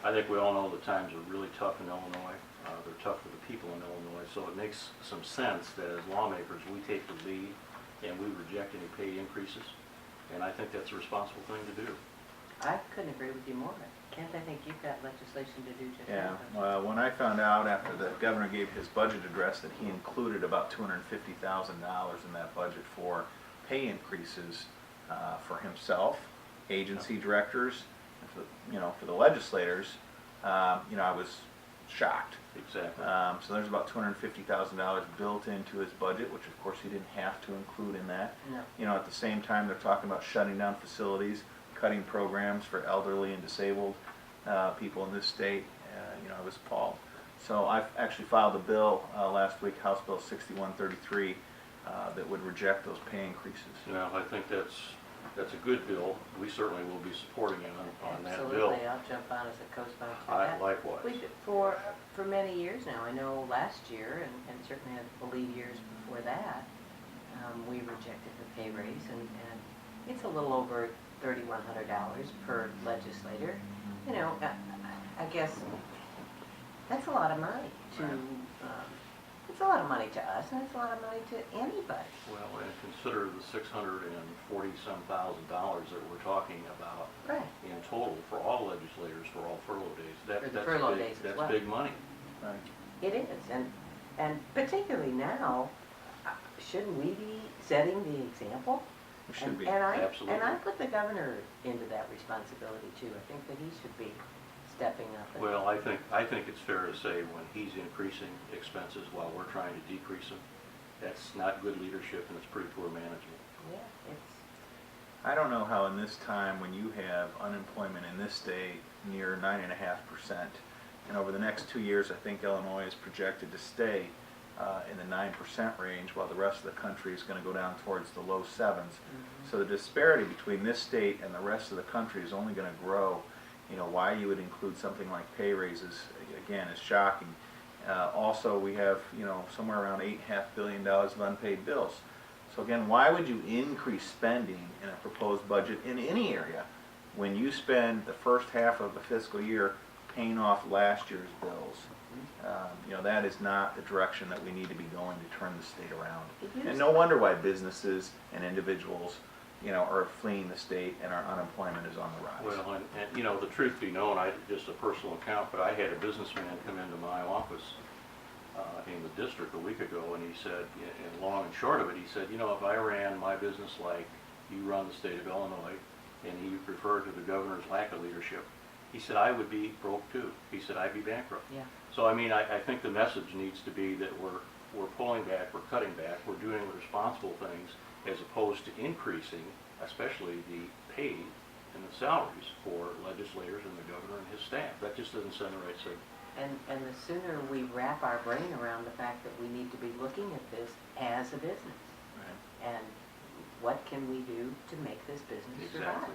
I think we all know the times are really tough in Illinois. They're tough for the people in Illinois, so it makes some sense that as lawmakers, we take the lead and we reject any pay increases. And I think that's a responsible thing to do. I couldn't agree with you more. Kent, I think you've got legislation to do just Yeah, that. well, when I found out after the governor gave his budget address that he included about $250,000 in that budget for pay increases for himself, agency directors, and for the legislators, I was shocked. Exactly. So there's about $250,000 built into his budget, which of course he didn't have to include in that. No. At the same time, they're talking about shutting down facilities, cutting programs for elderly and disabled people in this state. I was appalled. So I've actually filed a bill last week, House Bill 6133, that would reject those pay increases. I think that's a good bill. We certainly will be supporting it on that bill. Absolutely, I'll jump on as a co-sponsor of that. Likewise. For many years now, I know last year, and certainly I believe years before that, we rejected the pay raise, and it's a little over $3,100 per legislator. I guess that's a lot of money to, it's a lot of money to us, and it's a lot of money to anybody. Well, and consider the $640-some thousand that we're talking about Right. in total for all legislators for all furlough days. For the furlough days as well. That's big money. Right. It is, and particularly now, shouldn't we be setting the example? We should be. Absolutely. And I put the governor into that responsibility too. I think that he should be stepping up. Well, I think it's fair to say when he's increasing expenses while we're trying to decrease them, that's not good leadership and it's pretty poor management. Yeah, it's. I don't know how in this time when you have unemployment in this state near 9.5%, and over the next 2 years I think Illinois is projected to stay in the 9% range while the rest of the country is going to go down towards the low 7s. Mm-hmm. So the disparity between this state and the rest of the country is only going to grow. Why you would include something like pay raises, again, is shocking. Also, we have, somewhere around $8.5 billion of unpaid bills. So again, why would you increase spending in a proposed budget in any area when you spend the first half of the fiscal year paying off last year's bills? That is not the direction that we need to be going to turn the state around. And no wonder why businesses and individuals, are fleeing the state and our unemployment is on the rise. Well, and the truth be known, just a personal account, but I had a businessman come into my office in the district a week ago, and he said, and long and short of it, he said, if I ran my business like you run the state of Illinois, and he referred to the governor's lack of leadership, he said, I would be broke too. He said, I'd be bankrupt. Yeah. So, I think the message needs to be that we're pulling back, we're cutting back, we're doing responsible things, as opposed to increasing, especially the pay and the salaries for legislators and the governor and his staff. That just doesn't send the right signal. And the sooner we wrap our brain around the fact that we need to be looking at this as a business, Right. and what can we do to make this business survive? Exactly.